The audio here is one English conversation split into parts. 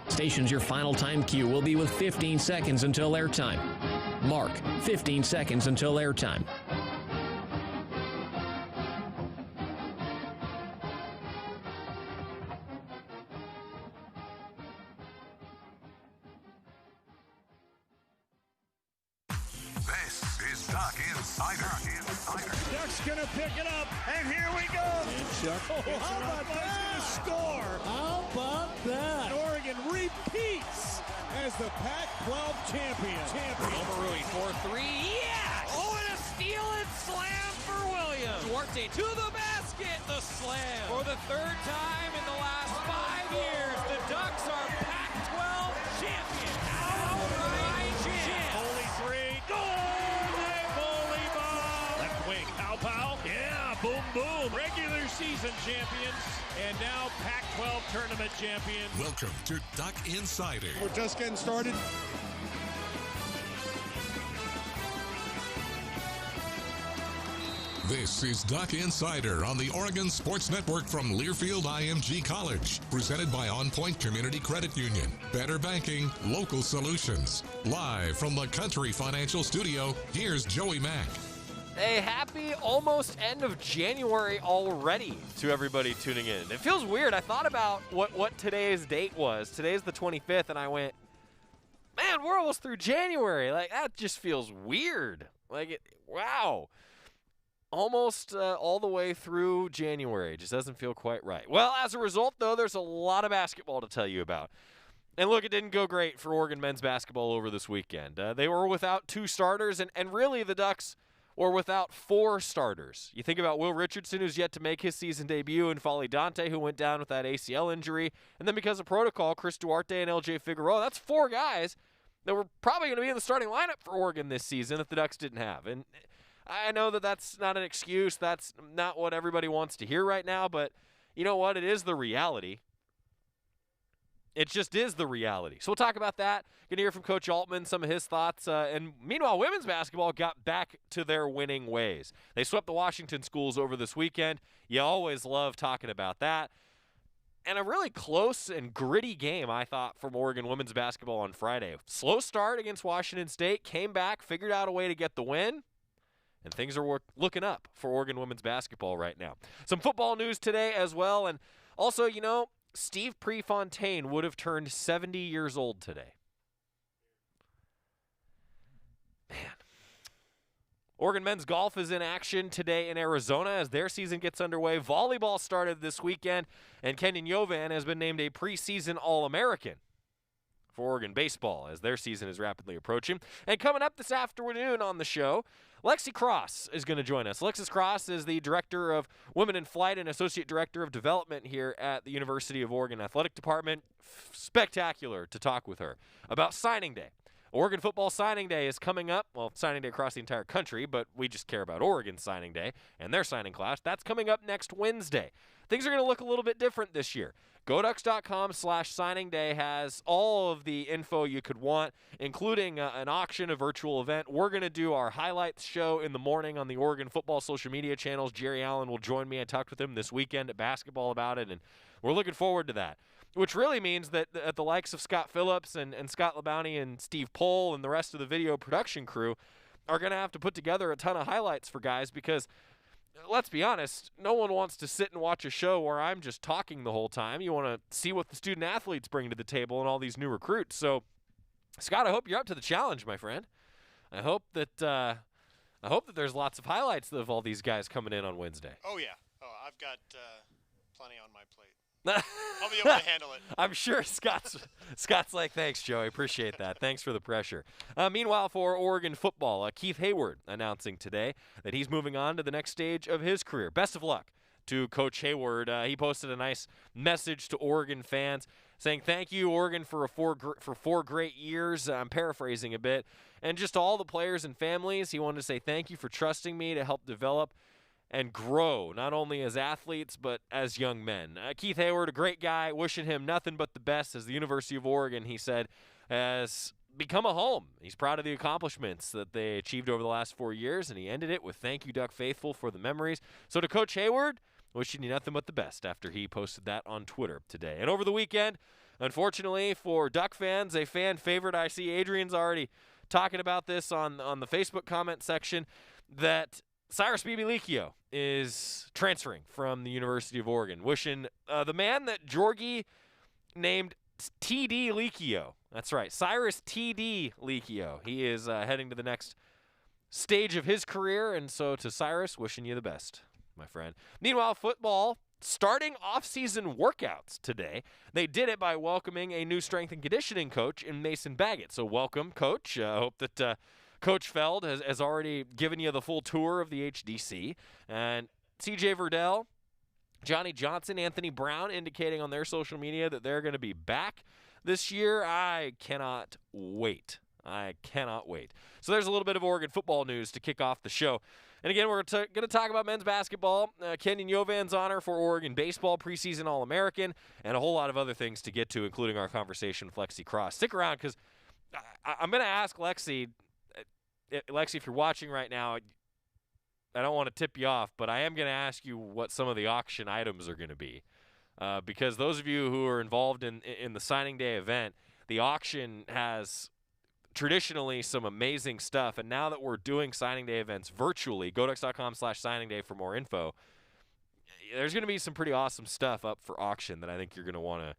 Stations your final time cue will be with 15 seconds until airtime. Mark, 15 seconds until airtime. This is Duck Insider. Duck's gonna pick it up, and here we go. Oh, how about that? Score. How about that? Oregon repeats as the Pac-12 champion. Omarui for three. Yes! Oh, and a steal and slam for Williams. Duarte to the basket. The slam. For the third time in the last 5 years, the Ducks are Pac-12 champions. Outright champ. Holy three. Goal! Volleyball. Left wing. Pow. Yeah, boom, boom. Regular season champions, and now Pac-12 tournament champions. Welcome to Duck Insider. We're just getting started. This is Duck Insider on the Oregon Sports Network from Learfield IMG College. Presented by On Point Community Credit Union. Better banking, local solutions. Live from the Country Financial Studio, here's Joey Mack. A happy almost end of January already to everybody tuning in. It feels weird. I thought about what today's date was. Today's the 25th, and I went, man, we're almost through January. Like, that just feels weird. Wow. Almost all the way through January. Just doesn't feel quite right. Well, as a result, though, there's a lot of basketball to tell you about. And look, it didn't go great for Oregon men's basketball over this weekend. They were without 2 starters, and really the Ducks were without 4 starters. You think about Will Richardson, who's yet to make his season debut, and Folly Dante, who went down with that ACL injury. And then because of protocol, Chris Duarte and LJ Figueroa. That's 4 guys that were probably going to be in the starting lineup for Oregon this season that the Ducks didn't have. And I know that that's not an excuse. That's not what everybody wants to hear right now. But you know what? It is the reality. It just is the reality. So we'll talk about that. Going to hear from Coach Altman, some of his thoughts. And meanwhile, women's basketball got back to their winning ways. They swept the Washington schools over this weekend. You always love talking about that. And a really close and gritty game, I thought, from Oregon women's basketball on Friday. Slow start against Washington State, came back, figured out a way to get the win. And things are looking up for Oregon women's basketball right now. Some football news today as well. And also, you know, Steve Prefontaine would have turned 70 years old today. Man. Oregon men's golf is in action today in Arizona as their season gets underway. Volleyball started this weekend, and Kenyon Yovan has been named a preseason All-American for Oregon baseball as their season is rapidly approaching. And coming up this afternoon on the show, Lexi Cross is going to join us. Alexis Cross is the Director of Women in Flight and Associate Director of Development here at the University of Oregon Athletic Department. Spectacular to talk with her about signing day. Oregon football signing day is coming up. Well, signing day across the entire country, but we just care about Oregon signing day and their signing class. That's coming up next Wednesday. Things are going to look a little bit different this year. GoDucks.com/signing day has all of the info you could want, including an auction, a virtual event. We're going to do our highlights show in the morning on the Oregon football social media channels. Jerry Allen will join me. I talked with him this weekend at basketball about it, and we're looking forward to that. Which really means that the likes of Scott Phillips and Scott Labounty and Steve Pohl and the rest of the video production crew are going to have to put together a ton of highlights for guys because, let's be honest, no one wants to sit and watch a show where I'm just talking the whole time. You want to see what the student athletes bring to the table and all these new recruits. So, Scott, I hope you're up to the challenge, my friend. I hope that there's lots of highlights of all these guys coming in on Wednesday. Oh, yeah. Oh, I've got plenty on my plate. I'll be able to handle it. I'm sure Scott's like, thanks, Joey. Appreciate that. Thanks for the pressure. Meanwhile, for Oregon football, Keith Hayward announcing today that he's moving on to the next stage of his career. Best of luck to Coach Hayward. He posted a nice message to Oregon fans saying, thank you, Oregon, for 4 great years. I'm paraphrasing a bit. And just to all the players and families, he wanted to say thank you for trusting me to help develop and grow, not only as athletes, but as young men. Keith Hayward, a great guy, wishing him nothing but the best as the University of Oregon, he said, has become a home. He's proud of the accomplishments that they achieved over the last 4 years, and he ended it with thank you, Duck Faithful, for the memories. So to Coach Hayward, wishing you nothing but the best after he posted that on Twitter today. And over the weekend, Unfortunately for Duck fans, a fan favorite, I see Adrian's already talking about this on the Facebook comment section, that Cyrus Bibilikio is transferring from the University of Oregon, wishing the man that Georgie named TD Likio. That's right, Cyrus TD Likio. He is heading to the next stage of his career, and so to Cyrus, wishing you the best, my friend. Meanwhile, football starting off-season workouts today. They did it by welcoming a new strength and conditioning coach in Mason Baggett. So welcome, Coach. I hope that Coach Feld has already given you the full tour of the HDC. And CJ Verdell, Johnny Johnson, Anthony Brown indicating on their social media that they're going to be back this year. I cannot wait. So there's a little bit of Oregon football news to kick off the show. And again, we're going to talk about men's basketball, Kenyon Yovan's honor for Oregon baseball, preseason All-American, and a whole lot of other things to get to, including our conversation with Lexi Cross. Stick around, because I'm going to ask Lexi, if you're watching right now, I don't want to tip you off, but I am going to ask you what some of the auction items are going to be. Because those of you who are involved in the signing day event, the auction has traditionally some amazing stuff, and now that we're doing signing day events virtually, goducks.com/signing day for more info, there's going to be some pretty awesome stuff up for auction that I think you're going to want to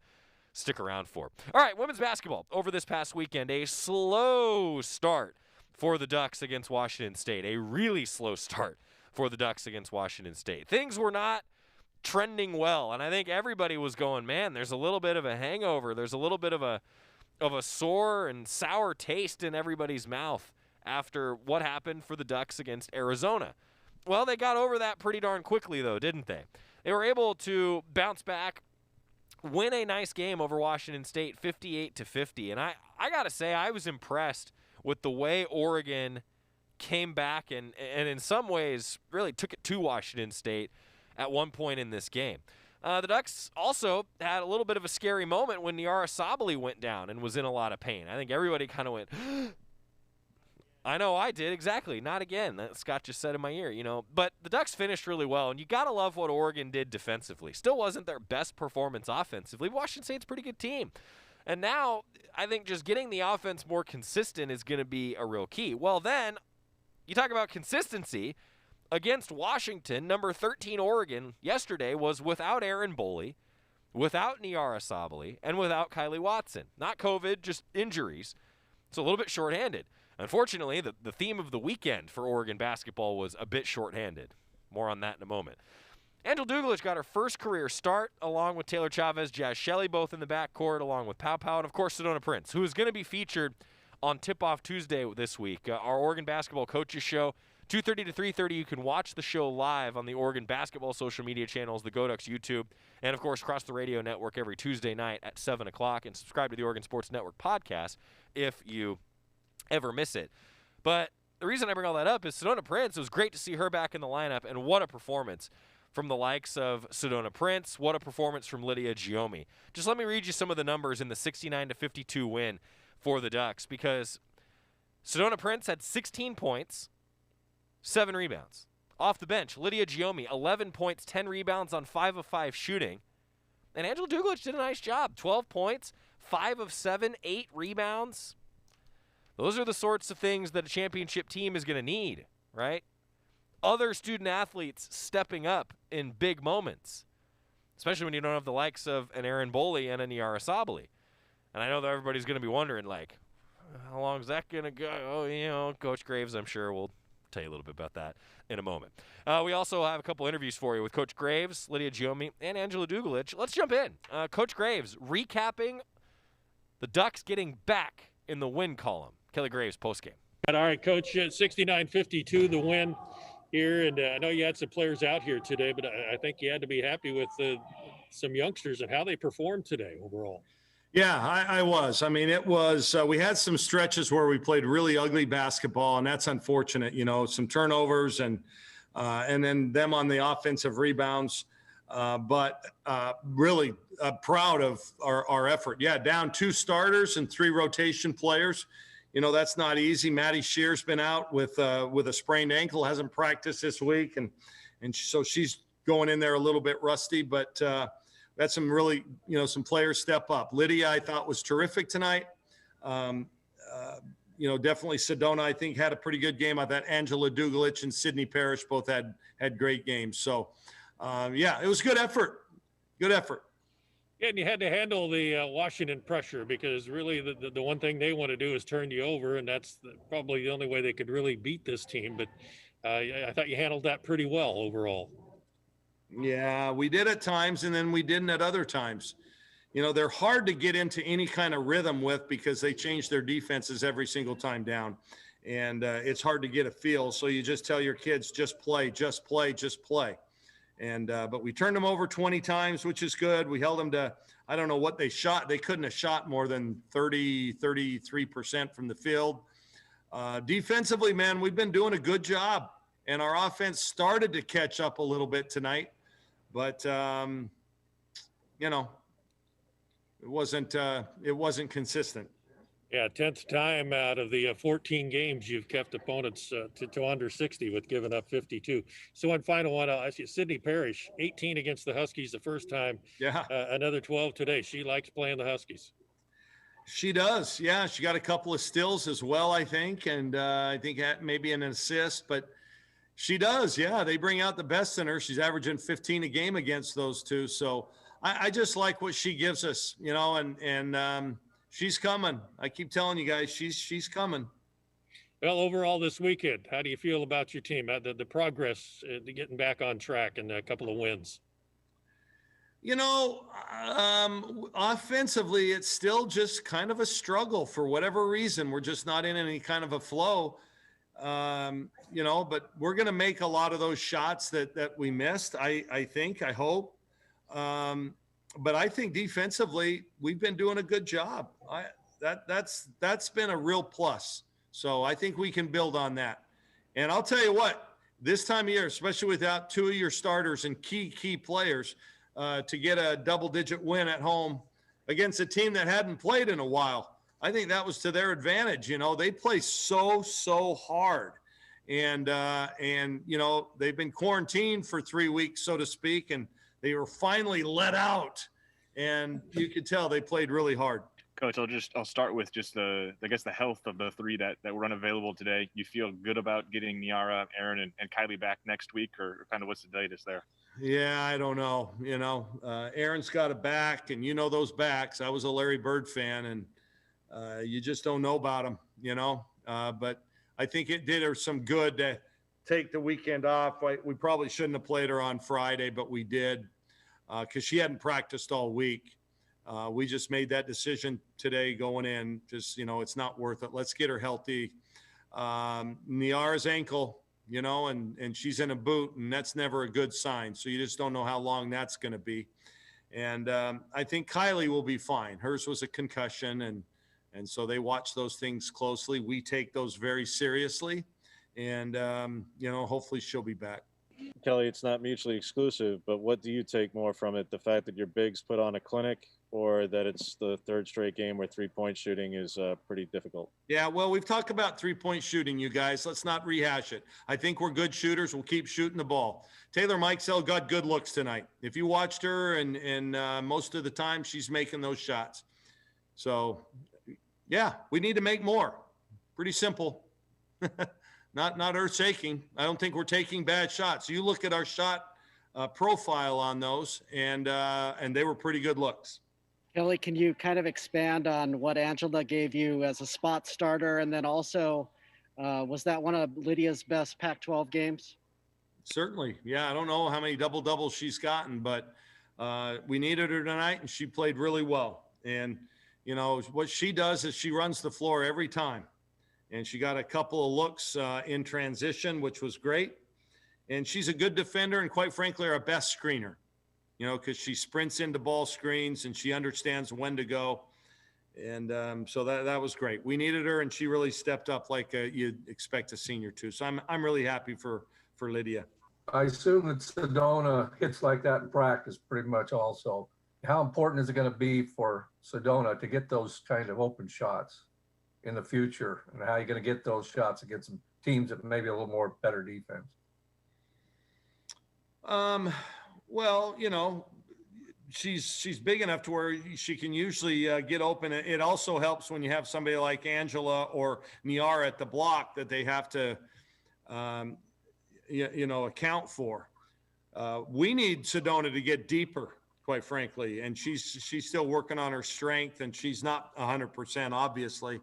stick around for. All right, women's basketball over this past weekend, a slow start for the Ducks against Washington State, a really slow start for the Ducks against Washington State. Things were not trending well, and I think everybody was going, man, there's a little bit of a hangover, there's a little bit of a sore and sour taste in everybody's mouth after what happened for the Ducks against Arizona. Well, they got over that pretty darn quickly, though, didn't they? They were able to bounce back, win a nice game over Washington State, 58-50. And I got to say, I was impressed with the way Oregon came back and in some ways really took it to Washington State at one point in this game. The Ducks also had a little bit of a scary moment when Niara Sabally went down and was in a lot of pain. I think everybody kind of went, I know I did, exactly, not again. That Scott just said in my ear, But the Ducks finished really well, and you got to love what Oregon did defensively. Still wasn't their best performance offensively. Washington State's a pretty good team. And now I think just getting the offense more consistent is going to be a real key. Well, then, you talk about consistency. Against Washington, number 13 Oregon yesterday was without Aaron Boley, without Niara Sabally, and without Kylie Watson. Not COVID, just injuries. It's a little bit shorthanded. Unfortunately, the theme of the weekend for Oregon basketball was a bit shorthanded. More on that in a moment. Angel Dugalich got her first career start along with Taylor Chavez, Jazz Shelley, both in the backcourt, along with Pow Pow, and of course Sedona Prince, who is going to be featured on Tip-Off Tuesday this week. Our Oregon Basketball Coaches Show, 2:30 to 3:30. You can watch the show live on the Oregon Basketball social media channels, the Goducks YouTube, and, of course, across the radio network every Tuesday night at 7 o'clock. And subscribe to the Oregon Sports Network podcast if you ever miss it. But the reason I bring all that up is Sedona Prince. It was great to see her back in the lineup, and what a performance from the likes of Sedona Prince. What a performance from Lydia Giomi. Just let me read you some of the numbers in the 69-52 win for the Ducks, because Sedona Prince had 16 points, 7 rebounds. Off the bench, Lydia Giomi, 11 points, 10 rebounds on 5 of 5 shooting. And Angela Dugalich did a nice job. 12 points, 5 of 7, 8 rebounds. Those are the sorts of things that a championship team is going to need, right? Other student athletes stepping up in big moments, especially when you don't have the likes of an Aaron Boley and a Niara Sabally. And I know that everybody's going to be wondering, like, how long is that going to go? Oh, Coach Graves, I'm sure, will tell you a little bit about that in a moment. We also have a couple interviews for you with Coach Graves, Lydia Giomi, and Angela Dugalich. Let's jump in. Coach Graves recapping the Ducks getting back in the win column. Kelly Graves, postgame. All right, Coach, 69-52, the win here. And I know you had some players out here today, but I think you had to be happy with some youngsters and how they performed today overall. Yeah, I was. I mean, it was we had some stretches where we played really ugly basketball, and that's unfortunate, some turnovers and then them on the offensive rebounds. But really proud of our effort. Yeah, down 2 starters and 3 rotation players. That's not easy. Maddie Shear's been out with a sprained ankle, hasn't practiced this week, and so she's going in there a little bit rusty. But we had some really, some players step up. Lydia, I thought, was terrific tonight. Definitely Sedona, I think, had a pretty good game. I thought Angela Dugalich and Sydney Parrish both had great games. So, it was good effort. Good effort. Yeah, and you had to handle the Washington pressure, because really the one thing they want to do is turn you over, and that's probably the only way they could really beat this team. But I thought you handled that pretty well overall. Yeah, we did at times, and then we didn't at other times. They're hard to get into any kind of rhythm with, because they change their defenses every single time down. And it's hard to get a feel. So you just tell your kids, just play, just play, just play. And but we turned them over 20 times, which is good. We held them to, I don't know what they shot. They couldn't have shot more than 33% from the field. Defensively, man, we've been doing a good job. And our offense started to catch up a little bit tonight. But, it wasn't consistent. Yeah, 10th time out of the 14 games you've kept opponents to under 60 with giving up 52. So one final one, I see Sydney Parrish, 18 against the Huskies the first time. Yeah. Another 12 today. She likes playing the Huskies. She does. Yeah, she got a couple of steals as well, I think. And I think maybe an assist. But she does, yeah. They bring out the best in her. She's averaging 15 a game against those two. So I just like what she gives us, and she's coming. I keep telling you guys, she's coming. Well, overall this weekend, how do you feel about your team? The progress, getting back on track, and a couple of wins. Offensively, it's still just kind of a struggle for whatever reason. We're just not in any kind of a flow, but we're going to make a lot of those shots that we missed. I hope. But I think defensively, we've been doing a good job. That's been a real plus. So I think we can build on that. And I'll tell you what, this time of year, especially without two of your starters and key players, to get a double-digit win at home against a team that hadn't played in a while, I think that was to their advantage. They play so hard. And they've been quarantined for 3 weeks, so to speak, and they were finally let out, and you could tell they played really hard. Coach, I'll start with just the health of the three that were unavailable today. You feel good about getting Niara, Aaron, and Kylie back next week, or kind of what's the latest there? Yeah, I don't know. Aaron's got a back, and those backs. I was a Larry Bird fan, and you just don't know about them, But I think it did her some good to take the weekend off. We probably shouldn't have played her on Friday, but we did, because she hadn't practiced all week. We just made that decision today going in. Just, it's not worth it. Let's get her healthy. Niara's ankle, and she's in a boot, and that's never a good sign. So you just don't know how long that's going to be. And I think Kylie will be fine. Hers was a concussion, and so they watch those things closely. We take those very seriously. And, hopefully she'll be back. Kelly, it's not mutually exclusive, but what do you take more from it? The fact that your bigs put on a clinic, or that it's the third straight game where 3-point shooting is pretty difficult? Yeah, well, we've talked about 3-point shooting, you guys. Let's not rehash it. I think we're good shooters. We'll keep shooting the ball. Taylor Mikesell got good looks tonight. If you watched her, and most of the time she's making those shots. So, yeah, we need to make more. Pretty simple. Not earth-shaking. I don't think we're taking bad shots. You look at our shot profile on those, and they were pretty good looks. Kelly, can you kind of expand on what Angela gave you as a spot starter? And then also, was that one of Lydia's best Pac-12 games? Certainly. Yeah, I don't know how many double-doubles she's gotten, but we needed her tonight, and she played really well. And, what she does is she runs the floor every time. And she got a couple of looks in transition, which was great. And she's a good defender, and quite frankly, our best screener, because she sprints into ball screens and she understands when to go. And so that was great. We needed her, and she really stepped up like you'd expect a senior to. So I'm really happy for Lydia. I assume that Sedona hits like that in practice pretty much also. How important is it going to be for Sedona to get those kind of open shots in the future, and how are you going to get those shots against some teams that maybe a little more better defense? Well, she's big enough to where she can usually get open. It also helps when you have somebody like Angela or Niara at the block that they have to, account for. We need Sedona to get deeper, quite frankly, and she's still working on her strength, and she's not 100%, obviously.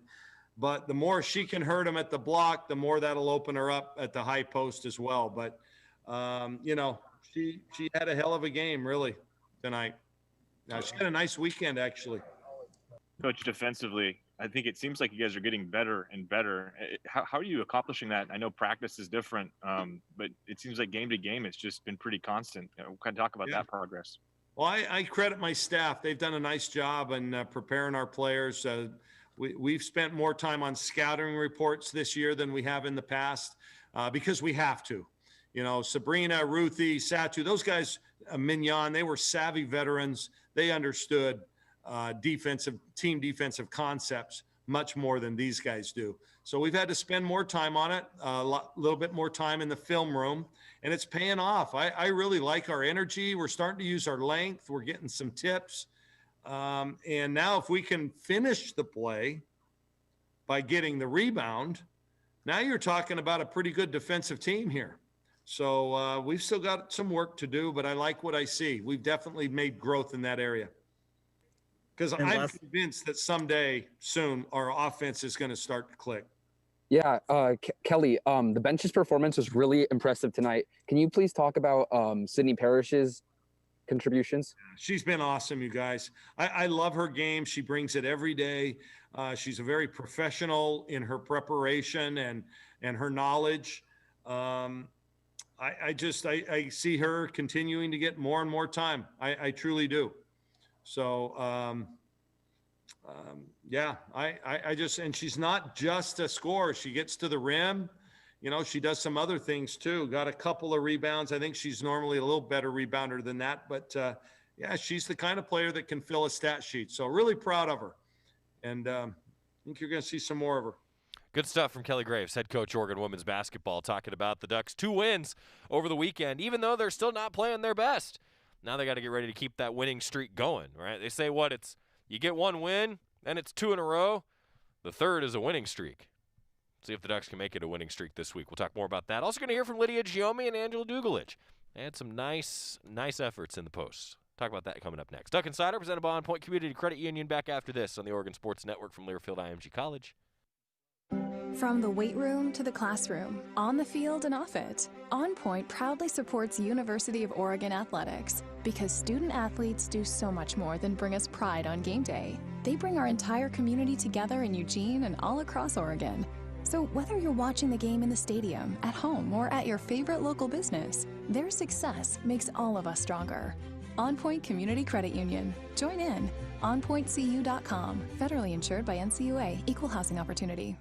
But the more she can hurt them at the block, the more that'll open her up at the high post as well. But she had a hell of a game, really, tonight. Now, she had a nice weekend, actually. Coach, defensively, I think it seems like you guys are getting better and better. How are you accomplishing that? I know practice is different, but it seems like game to game, it's just been pretty constant. Kind of talk about that progress. Well, I credit my staff. They've done a nice job in preparing our players. We've spent more time on scouting reports this year than we have in the past because we have to. Sabrina, Ruthie, Satu, those guys, Mignon, they were savvy veterans. They understood team defensive concepts much more than these guys do. So we've had to spend more time on it, a little bit more time in the film room, and it's paying off. I really like our energy. We're starting to use our length. We're getting some tips. And now if we can finish the play by getting the rebound, now you're talking about a pretty good defensive team here. So we've still got some work to do, but I like what I see. We've definitely made growth in that area. Because I'm convinced that someday soon our offense is going to start to click. Yeah, Kelly, the bench's performance was really impressive tonight. Can you please talk about Sydney Parrish's contributions? She's been awesome, you guys. I love her game. She brings it every day. She's a very professional in her preparation and her knowledge. I see her continuing to get more and more time. I truly do. So, and she's not just a scorer. She gets to the rim. She does some other things too. Got a couple of rebounds. I think she's normally a little better rebounder than that. But, she's the kind of player that can fill a stat sheet. So really proud of her. And I think you're going to see some more of her. Good stuff from Kelly Graves, head coach Oregon women's basketball, talking about the Ducks' 2 wins over the weekend, even though they're still not playing their best. Now they got to get ready to keep that winning streak going, right? They say it's you get 1 win, and it's 2 in a row. The third is a winning streak. See if the Ducks can make it a winning streak this week. We'll talk more about that. Also going to hear from Lydia Giomi and Angela Dugalich. They had some nice efforts in the posts. Talk about that coming up next. Duck Insider, presented by On Point Community Credit Union, back after this on the Oregon Sports Network from Learfield IMG College. From the weight room to the classroom, on the field and off it, On Point proudly supports University of Oregon athletics because student athletes do so much more than bring us pride on game day. They bring our entire community together in Eugene and all across Oregon. So whether you're watching the game in the stadium, at home, or at your favorite local business, their success makes all of us stronger. On Point Community Credit Union. Join in. OnPointCU.com. Federally insured by NCUA. Equal housing opportunity.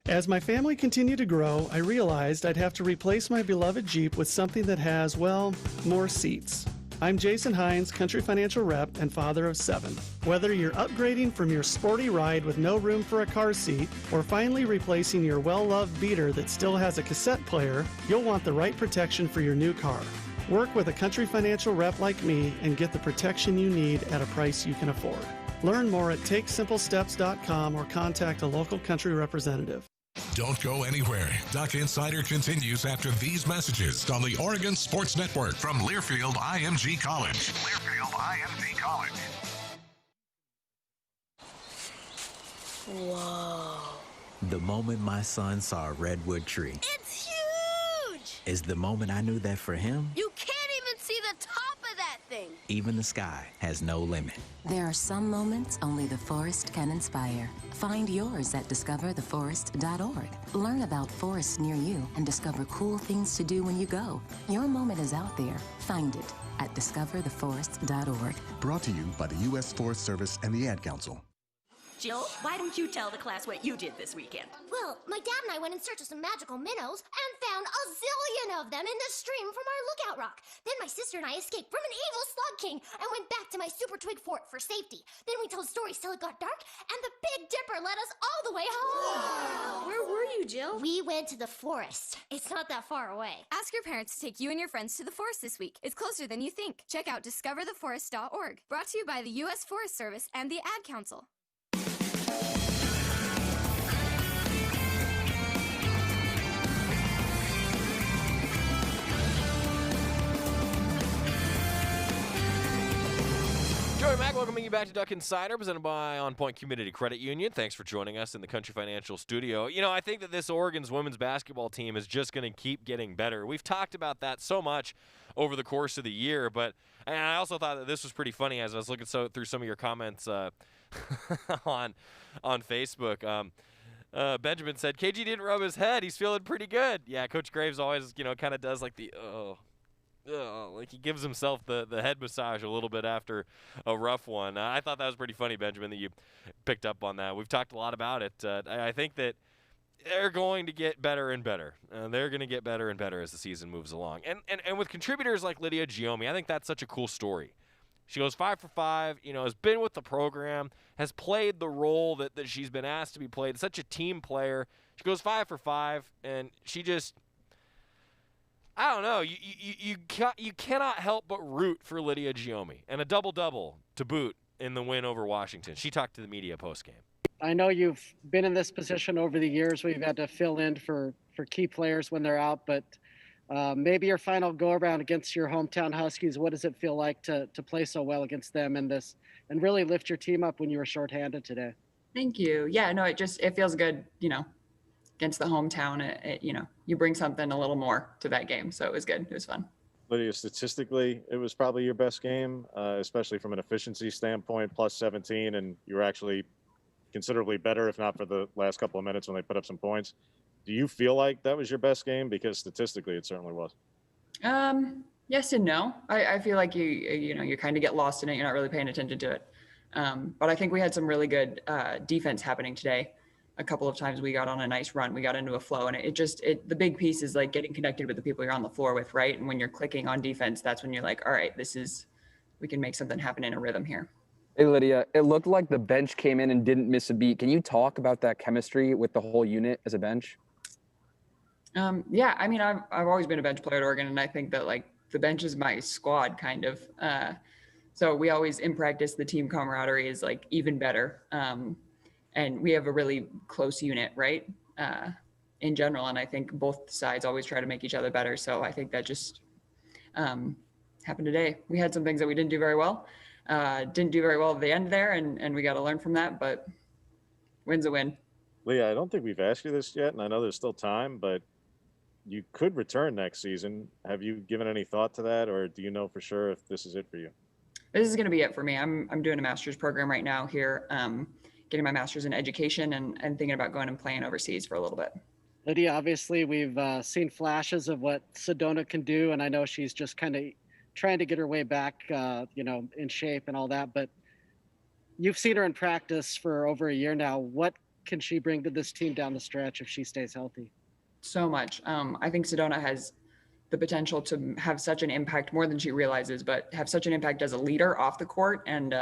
As my family continued to grow, I realized I'd have to replace my beloved Jeep with something that has, more seats. I'm Jason Hines, Country Financial Rep and father of 7. Whether you're upgrading from your sporty ride with no room for a car seat or finally replacing your well-loved beater that still has a cassette player, you'll want the right protection for your new car. Work with a Country Financial Rep like me and get the protection you need at a price you can afford. Learn more at TakeSimpleSteps.com or contact a local Country representative. Don't go anywhere. Duck Insider continues after these messages on the Oregon Sports Network from Learfield IMG College. Learfield IMG College. Whoa. The moment my son saw a redwood tree. It's huge! Is the moment I knew that for him, You can't even see the top of that thing. even the sky has no limit. There are some moments only the forest can inspire. Find yours at discovertheforest.org. Learn about forests near you and discover cool things to do when you go. Your moment is out there. Find it at discovertheforest.org. Brought to you by the U.S. Forest Service and the Ad Council. Jill, why don't you tell the class what you did this weekend? Well, my dad and I went in search of some magical minnows and found a zillion of them in the stream from our lookout rock. Then my sister and I escaped from an evil slug king and went back to my super twig fort for safety. Then we told stories till it got dark, and the Big Dipper led us all the way home. Where were you, Jill? We went to the forest. It's not that far away. Ask your parents to take you and your friends to the forest this week. It's closer than you think. Check out discovertheforest.org. Brought to you by the U.S. Forest Service and the Ad Council. Joey Mack, welcoming you back to Duck Insider, presented by On Point Community Credit Union. Thanks for joining us in the Country Financial Studio. You know, I think that this Oregon's women's basketball team is just going to keep getting better. We've talked about that so much over the course of the year, but and I also thought that this was pretty funny as I was looking through some of your comments on Facebook. Benjamin said, KG didn't rub his head. He's feeling pretty good. Yeah, Coach Graves always, kind of does like the, like he gives himself the head massage a little bit after a rough one. I thought that was pretty funny, Benjamin, that you picked up on that. We've talked a lot about it. I think that they're going to get better and better. They're going to get better and better as the season moves along. And with contributors like Lydia Giomi, I think that's such a cool story. She goes 5 for 5, has been with the program, has played the role that she's been asked to be played, such a team player. She goes 5 for 5, and she just – I don't know. You cannot help but root for Lydia Giomi, and a double-double to boot in the win over Washington. She talked to the media postgame. I know you've been in this position over the years where you've had to fill in for key players when they're out, but maybe your final go-around against your hometown Huskies, what does it feel like to play so well against them in this and really lift your team up when you were shorthanded today? Thank you. Yeah, no, it feels good, against the hometown, you bring something a little more to that game. So it was good. It was fun. Lydia, statistically, it was probably your best game, especially from an efficiency standpoint, plus 17, and you were actually considerably better, if not for the last couple of minutes when they put up some points. Do you feel like that was your best game? Because statistically, it certainly was. Yes and no. I feel like you kind of get lost in it. You're not really paying attention to it. But I think we had some really good defense happening today. A couple of times we got on a nice run. We got into a flow, and the big piece is like getting connected with the people you're on the floor with, right? And when you're clicking on defense, that's when you're like, all right, we can make something happen in a rhythm here. Hey, Lydia, it looked like the bench came in and didn't miss a beat. Can you talk about that chemistry with the whole unit as a bench? Yeah, I mean, I've always been a bench player at Oregon, and I think that like the bench is my squad kind of. So we always in practice, the team camaraderie is like even better. And we have a really close unit, right? In general. And I think both sides always try to make each other better. So I think that just happened today. We had some things that we didn't do very well. Didn't do very well at the end there, and we got to learn from that, but win's a win. Leah, I don't think we've asked you this yet, and I know there's still time, but you could return next season. Have you given any thought to that, or do you know for sure if this is it for you? This is going to be it for me. I'm doing a master's program right now here. Getting my master's in education and thinking about going and playing overseas for a little bit. Lydia, obviously we've seen flashes of what Sedona can do, and I know she's just kind of trying to get her way back, in shape and all that, but you've seen her in practice for over a year now. What can she bring to this team down the stretch if she stays healthy? So much. I think Sedona has the potential to have such an impact, more than she realizes, but have such an impact as a leader off the court and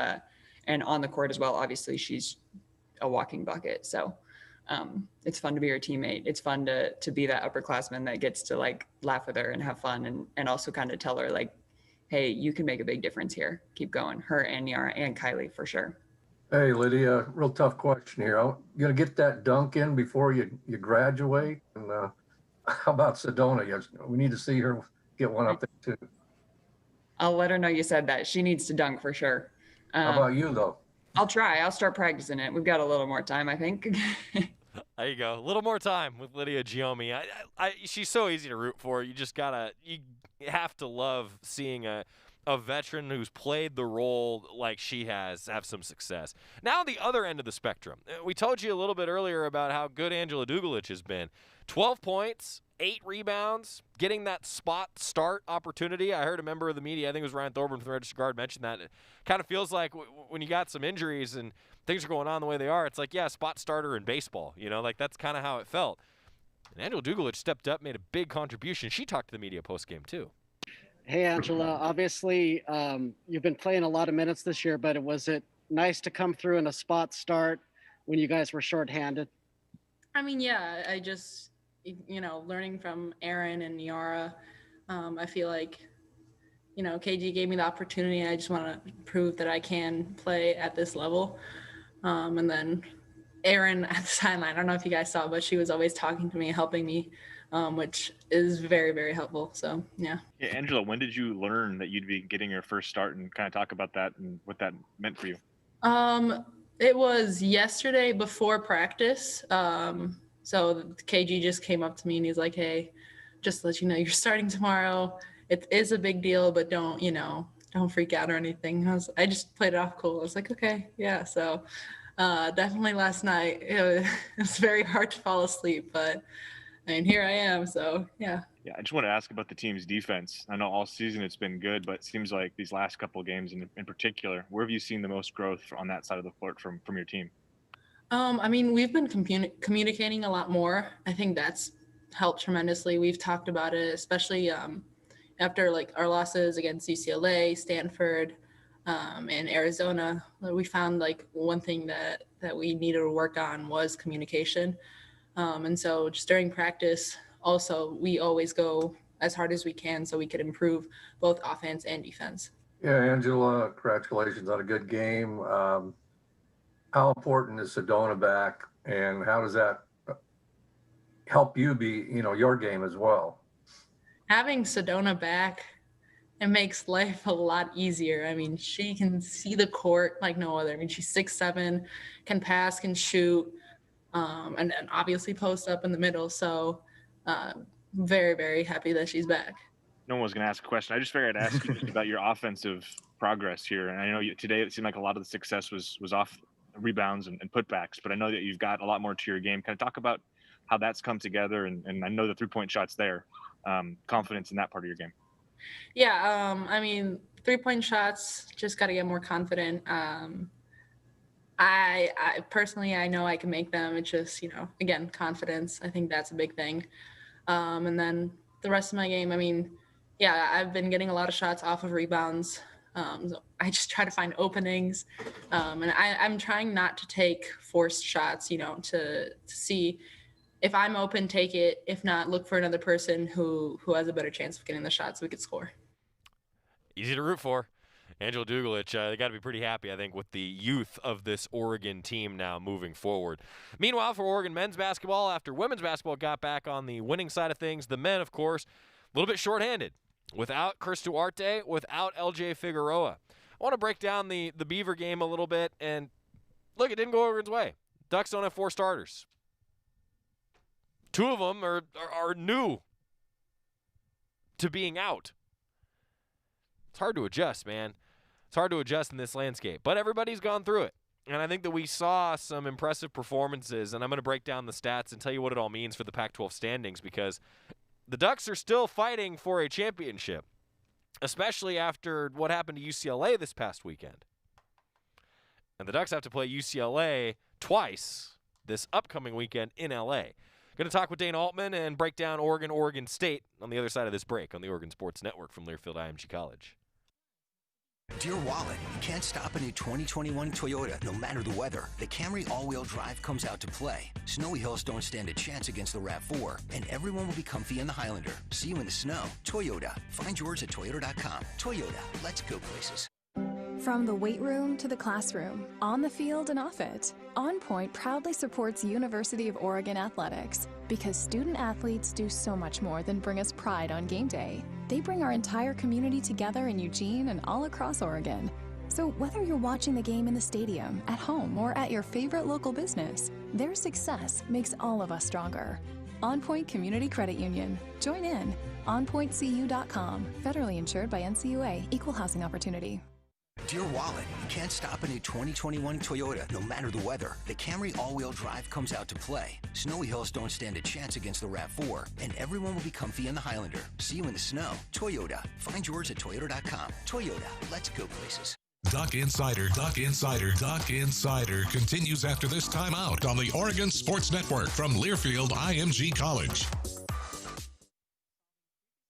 on the court as well. Obviously, she's a walking bucket. So it's fun to be her teammate. It's fun to be that upperclassman that gets to like laugh with her and have fun and also kind of tell her like, hey, you can make a big difference here. Keep going. Her and Yara and Kylie for sure. Hey, Lydia, real tough question here. You gonna get that dunk in before you graduate? And how about Sedona? We need to see her get one up there too. I'll let her know you said that. She needs to dunk for sure. How about you though? I'll try. I'll start practicing it. We've got a little more time, I think. There you go. A little more time with Lydia Giomi. She's so easy to root for. You have to love seeing a veteran who's played the role like she has have some success. Now the other end of the spectrum. We told you a little bit earlier about how good Angela Dugulich has been. 12 points, 8 rebounds, getting that spot start opportunity. I heard a member of the media, I think it was Ryan Thorburn from the Register Guard, mention that. It kind of feels like when you got some injuries and things are going on the way they are, it's like, yeah, spot starter in baseball. Like that's kind of how it felt. And Angela Dugulich stepped up, made a big contribution. She talked to the media postgame too. Hey, Angela, obviously you've been playing a lot of minutes this year, but was it nice to come through in a spot start when you guys were shorthanded? I mean, yeah, I just, learning from Aaron and Niara, I feel like, KG gave me the opportunity. I just want to prove that I can play at this level. And then Aaron at the sideline, I don't know if you guys saw, but she was always talking to me, helping me, which is very, very helpful. So, yeah. Yeah, Angela, when did you learn that you'd be getting your first start, and kind of talk about that and what that meant for you? It was yesterday before practice. So KG just came up to me and he's like, "Hey, just to let you know, you're starting tomorrow. It is a big deal, but don't freak out or anything." I just played it off cool. I was like, "Okay, yeah." So definitely last night, it was very hard to fall asleep, but I mean, here I am. So yeah. Yeah, I just want to ask about the team's defense. I know all season it's been good, but it seems like these last couple of games in particular, where have you seen the most growth on that side of the court from your team? I mean, we've been communicating a lot more. I think that's helped tremendously. We've talked about it, especially after like our losses against UCLA, Stanford, and Arizona. We found like one thing that we needed to work on was communication. And so just during practice, also, we always go as hard as we can so we could improve both offense and defense. Yeah, Angela, congratulations on a good game. How important is Sedona back, and how does that help you be, your game as well? Having Sedona back, it makes life a lot easier. I mean, she can see the court like no other. I mean, she's 6'7", can pass, can shoot, and obviously post up in the middle. So very, very happy that she's back. No one was going to ask a question. I just figured I'd ask you about your offensive progress here. And I know today it seemed like a lot of the success was off rebounds and putbacks, but I know that you've got a lot more to your game. Kind of talk about how that's come together, and I know the 3-point shot's there. Confidence in that part of your game. Yeah, I mean, 3-point shots, just got to get more confident. I personally, I know I can make them. It's just, again, confidence. I think that's a big thing. And then the rest of my game, I mean, yeah, I've been getting a lot of shots off of rebounds. So I just try to find openings. And I'm trying not to take forced shots, to see if I'm open, take it. If not, look for another person who has a better chance of getting the shot so we could score. Easy to root for. Angela Dugalich, they got to be pretty happy, I think, with the youth of this Oregon team now moving forward. Meanwhile, for Oregon men's basketball, after women's basketball got back on the winning side of things, the men, of course, a little bit shorthanded. Without Chris Duarte, without LJ Figueroa. I want to break down the Beaver game a little bit, and look, it didn't go Oregon's way. Ducks don't have 4 starters. 2 of them are new to being out. It's hard to adjust, man. It's hard to adjust in this landscape, but everybody's gone through it. And I think that we saw some impressive performances, and I'm going to break down the stats and tell you what it all means for the Pac-12 standings, because the Ducks are still fighting for a championship, especially after what happened to UCLA this past weekend. And the Ducks have to play UCLA twice this upcoming weekend in L.A. Going to talk with Dana Altman and break down Oregon State on the other side of this break on the Oregon Sports Network from Learfield IMG College. Dear Wallet, you can't stop a new 2021 Toyota no matter the weather. The Camry all-wheel drive comes out to play. Snowy hills don't stand a chance against the RAV4, and everyone will be comfy in the Highlander. See you in the snow. Toyota. Find yours at toyota.com. Toyota. Let's go places. From the weight room to the classroom, on the field and off it, On Point proudly supports University of Oregon athletics because student athletes do so much more than bring us pride on game day. They bring our entire community together in Eugene and all across Oregon. So whether you're watching the game in the stadium, at home, or at your favorite local business, their success makes all of us stronger. On Point Community Credit Union. Join in. OnPointCU.com. Federally insured by NCUA. Equal housing opportunity. Dear Wallet, you can't stop a new 2021 Toyota no matter the weather. The Camry all-wheel drive comes out to play. Snowy hills don't stand a chance against the RAV4, and everyone will be comfy in the Highlander. See you in the snow. Toyota. Find yours at toyota.com. Toyota. Let's go places. Duck Insider continues after this timeout on the Oregon Sports Network from Learfield IMG College.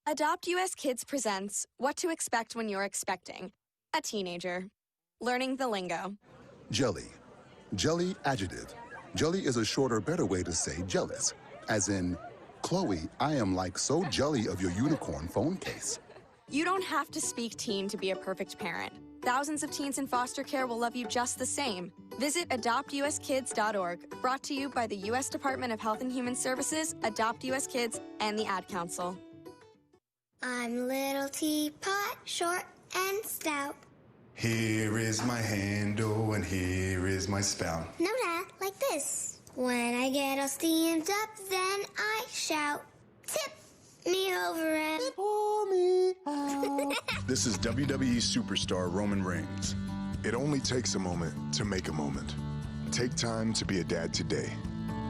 Adopt US Kids presents What to Expect When You're Expecting a Teenager. Learning the lingo. Jelly. Jelly adjective. Jelly is a shorter, better way to say jealous. As in, Chloe, I am like so jelly of your unicorn phone case. You don't have to speak teen to be a perfect parent. Thousands of teens in foster care will love you just the same. Visit adoptuskids.org, brought to you by the U.S. Department of Health and Human Services, Adopt U.S. Kids, and the Ad Council. I'm little teapot, short and stout. Here is my handle and here is my spout. No, Dad, like this. When I get all steamed up, then I shout, tip me over and pour me out. This is WWE superstar Roman Reigns. It only takes a moment to make a moment. Take time to be a dad today.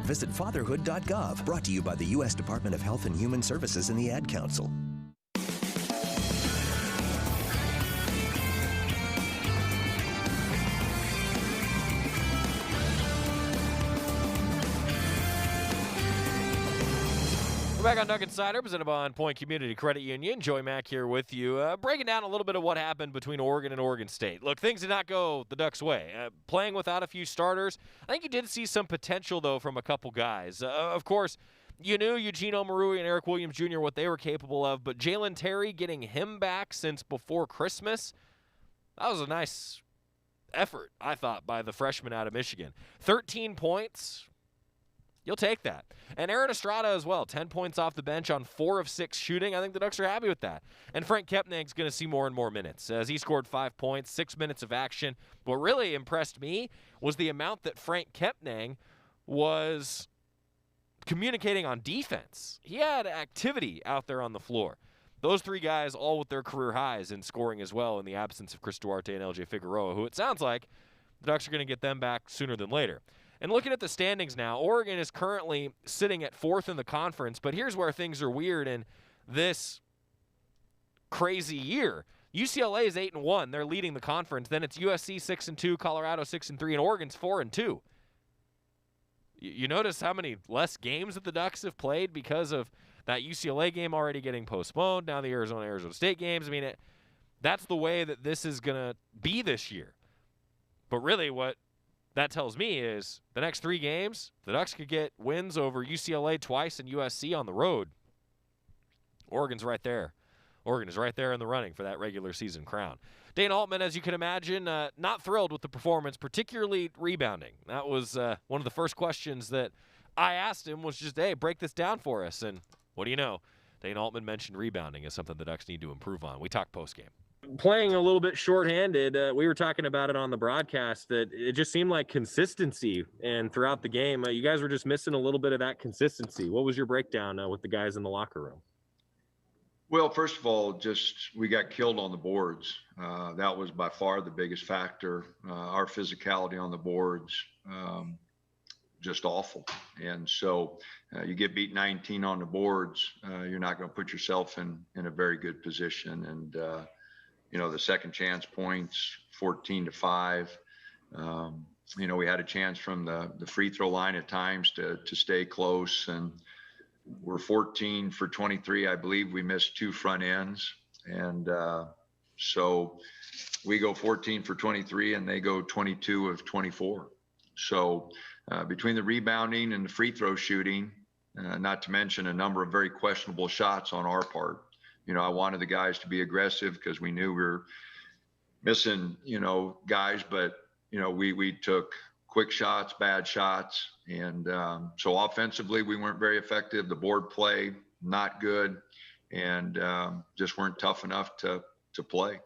Visit fatherhood.gov, brought to you by the U.S. Department of Health and Human Services and the Ad Council. We're back on Duck Insider, presented by On Point Community Credit Union. Joey Mack here with you, breaking down a little bit of what happened between Oregon and Oregon State. Look, things did not go the Ducks' way. Playing without a few starters, I think you did see some potential, though, from a couple guys. Of course, you knew Eugene Omarui and Eric Williams Jr., what they were capable of, but Jalen Terry, getting him back since before Christmas, that was a nice effort, I thought, by the freshman out of Michigan. 13 points. You'll take that. And Aaron Estrada as well, 10 points off the bench on 4 of 6 shooting. I think the Ducks are happy with that. And Frank Kepnang's going to see more and more minutes as he scored 5 points, 6 minutes of action. What really impressed me was the amount that Frank Kepnang was communicating on defense. He had activity out there on the floor. Those 3 guys all with their career highs in scoring as well in the absence of Chris Duarte and LJ Figueroa, who it sounds like the Ducks are going to get them back sooner than later. And looking at the standings now, Oregon is currently sitting at 4th in the conference, but here's where things are weird in this crazy year. UCLA is 8-1. They're leading the conference. Then it's USC 6-2, Colorado 6-3, and Oregon's 4-2. You notice how many less games that the Ducks have played because of that UCLA game already getting postponed, now the Arizona State games. I mean, that's the way that this is going to be this year. But really what that tells me is the next 3 games, the Ducks could get wins over UCLA twice and USC on the road. Oregon's right there. Oregon is right there in the running for that regular season crown. Dane Altman, as you can imagine, not thrilled with the performance, particularly rebounding. That was one of the first questions that I asked him was just, hey, break this down for us. And what do you know? Dane Altman mentioned rebounding as something the Ducks need to improve on. We talked postgame. Playing a little bit shorthanded, we were talking about it on the broadcast that it just seemed like consistency, and throughout the game, you guys were just missing a little bit of that consistency. What was your breakdown with the guys in the locker room? Well, first of all, we got killed on the boards. That was by far the biggest factor. Our physicality on the boards, just awful. And so you get beat 19 on the boards, you're not going to put yourself in a very good position. And the second chance points, 14-5. We had a chance from the free throw line at times to stay close, and we're 14 for 23. I believe we missed 2 front ends. And so we go 14 for 23 and they go 22 of 24. So between the rebounding and the free throw shooting, not to mention a number of very questionable shots on our part, I wanted the guys to be aggressive because we knew we were missing, guys, but, we took quick shots, bad shots. And so offensively, we weren't very effective. The board play, not good, and just weren't tough enough to play.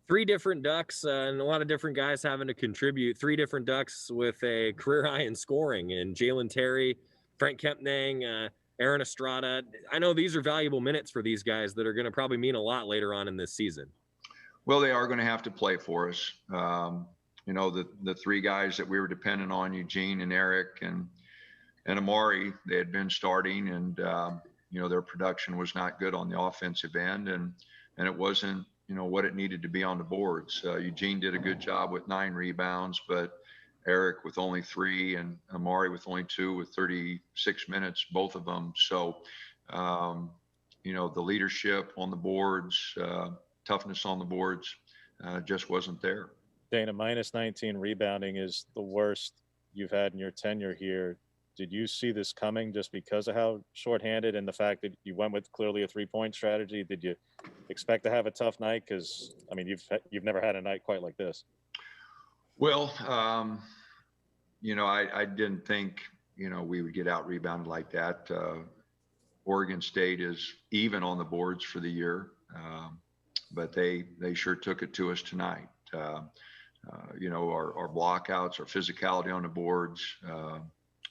3 different Ducks and a lot of different guys having to contribute. 3 different Ducks with a career high in scoring, and Jalen Terry, Frank Kepnang, Aaron Estrada. I know these are valuable minutes for these guys that are going to probably mean a lot later on in this season. Well, they are going to have to play for us. The 3 guys that we were dependent on, Eugene and Eric and Amari, they had been starting, and their production was not good on the offensive end, and it wasn't what it needed to be on the boards. Eugene did a good job with 9 rebounds, but Eric with only 3 and Amari with only 2 with 36 minutes, both of them. So, the leadership on the boards, toughness on the boards just wasn't there. Dana, minus 19 rebounding is the worst you've had in your tenure here. Did you see this coming just because of how shorthanded and the fact that you went with clearly a 3-point strategy? Did you expect to have a tough night? Because I mean, you've never had a night quite like this. Well, I didn't think we would get out rebounded like that. Oregon State is even on the boards for the year, but they sure took it to us tonight. Our blockouts, our physicality on the boards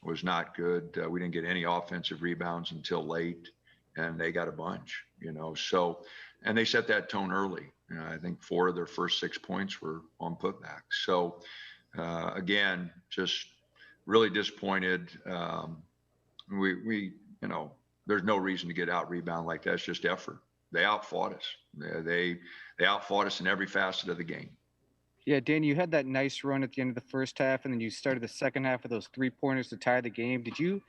was not good. We didn't get any offensive rebounds until late, and they got a bunch. And they set that tone early. I think 4 of their first 6 points were on putbacks. So again, just really disappointed. There's no reason to get out rebound like that. It's just effort. They outfought us. They outfought us in every facet of the game. Yeah, Dan, you had that nice run at the end of the first half, and then you started the second half with those 3-pointers to tie the game. Did you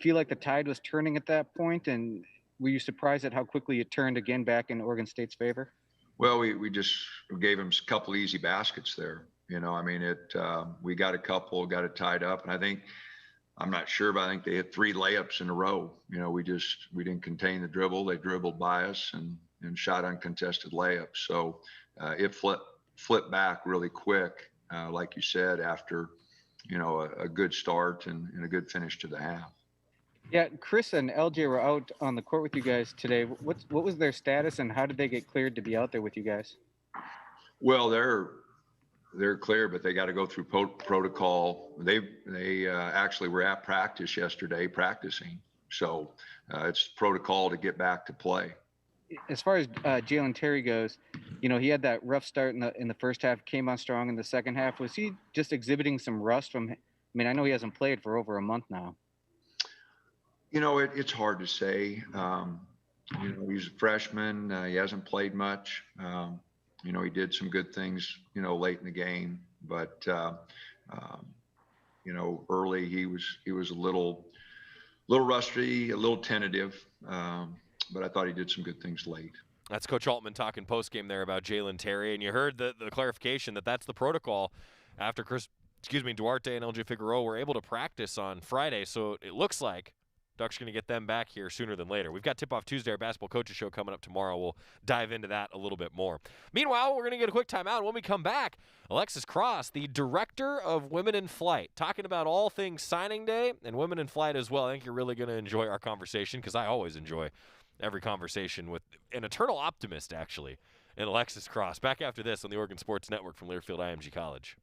feel like the tide was turning at that point, and were you surprised at how quickly it turned again back in Oregon State's favor? Well, we just gave them a couple easy baskets there. We got a couple, got it tied up, and I'm not sure, but I think they hit 3 layups in a row. We didn't contain the dribble. They dribbled by us and shot uncontested layups. So it flipped back really quick, like you said, after a good start and a good finish to the half. Yeah, Chris and LJ were out on the court with you guys today. What was their status, and how did they get cleared to be out there with you guys? Well, they're clear, but they got to go through protocol. They actually were at practice yesterday practicing. So it's protocol to get back to play. As far as Jalen Terry goes, he had that rough start in the first half, came on strong in the second half. Was he just exhibiting some rust from? I mean, I know he hasn't played for over a month now. It's hard to say. He's a freshman. He hasn't played much. He did some good things, late in the game, but early he was a little rusty, a little tentative. But I thought he did some good things late. That's Coach Altman talking post-game there about Jalen Terry, and you heard the clarification that that's the protocol after Duarte and LJ Figueroa were able to practice on Friday, so it looks like Duck's going to get them back here sooner than later. We've got Tip-Off Tuesday, our basketball coaches show coming up tomorrow. We'll dive into that a little bit more. Meanwhile, we're going to get a quick timeout. When we come back, Alexis Cross, the director of Women in Flight, talking about all things signing day and Women in Flight as well. I think you're really going to enjoy our conversation because I always enjoy every conversation with an eternal optimist, actually, in Alexis Cross. Back after this on the Oregon Sports Network from Learfield IMG College.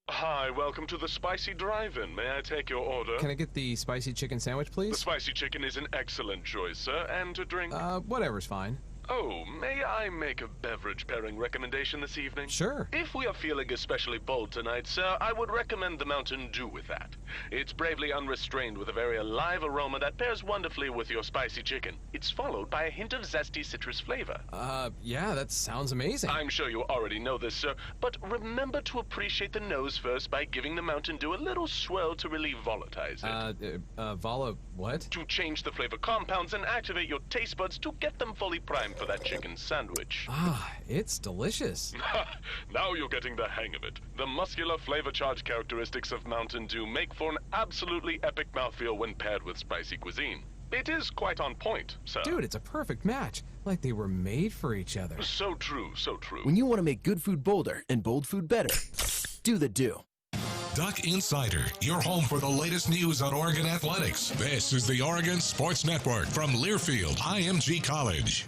Hi, welcome to the Spicy Drive-In. May I take your order? Can I get the spicy chicken sandwich, please? The spicy chicken is an excellent choice, sir. And to drink? Whatever's fine. Oh, may I make a beverage pairing recommendation this evening? Sure. If we are feeling especially bold tonight, sir, I would recommend the Mountain Dew with that. It's bravely unrestrained with a very alive aroma that pairs wonderfully with your spicy chicken. It's followed by a hint of zesty citrus flavor. Yeah, that sounds amazing. I'm sure you already know this, sir, but remember to appreciate the nose first by giving the Mountain Dew a little swirl to relieve volatilize it. What? To change the flavor compounds and activate your taste buds to get them fully primed for that chicken sandwich. It's delicious. Now you're getting the hang of it. The muscular flavor charge characteristics of Mountain Dew make for an absolutely epic mouthfeel when paired with spicy cuisine. It is quite on point, sir. Dude, it's a perfect match. Like they were made for each other. So true, so true. When you want to make good food bolder and bold food better, do the Dew. Duck Insider, your home for the latest news on Oregon athletics. This is the Oregon Sports Network from Learfield IMG College.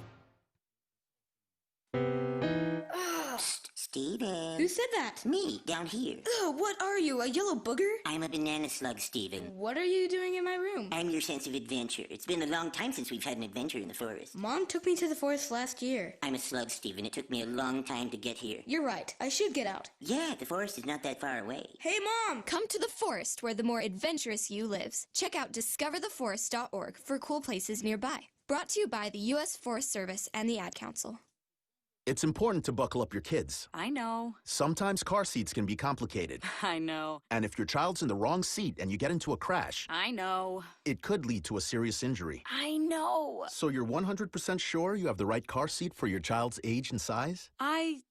Steven. Who said that? Me, down here. Ugh, what are you, a yellow booger? I'm a banana slug, Steven. What are you doing in my room? I'm your sense of adventure. It's been a long time since we've had an adventure in the forest. Mom took me to the forest last year. I'm a slug, Steven. It took me a long time to get here. You're right. I should get out. Yeah, the forest is not that far away. Hey, Mom! Come to the forest where the more adventurous you lives. Check out discovertheforest.org for cool places nearby. Brought to you by the U.S. Forest Service and the Ad Council. It's important to buckle up your kids. I know. Sometimes car seats can be complicated. I know. And if your child's in the wrong seat and you get into a crash, I know. it could lead to a serious injury. I know. So you're 100% sure you have the right car seat for your child's age and size? I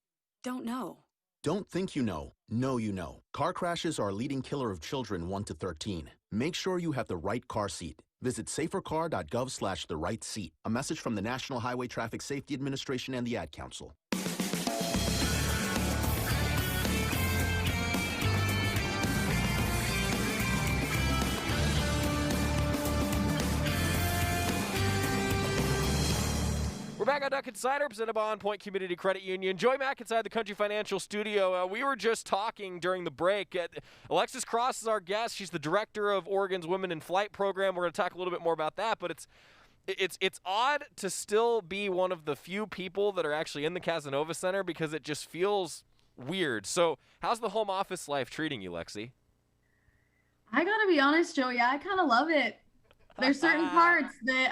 don't know. Don't think you know. Know you know. Car crashes are a leading killer of children 1 to 13. Make sure you have the right car seat. Visit safercar.gov/the right seat. A message from the National Highway Traffic Safety Administration and the Ad Council. We're back on Duck Insider, presented by On Point Community Credit Union. Joy Mack inside the Country Financial Studio. We were just talking during the break. Alexis Cross is our guest. She's the director of Oregon's Women in Flight program. We're going to talk a little bit more about that, but it's odd to still be one of the few people that are actually in the Casanova Center because it just feels weird. So how's the home office life treating you, Lexi? I got to be honest, Joey, I kind of love it. There's certain parts that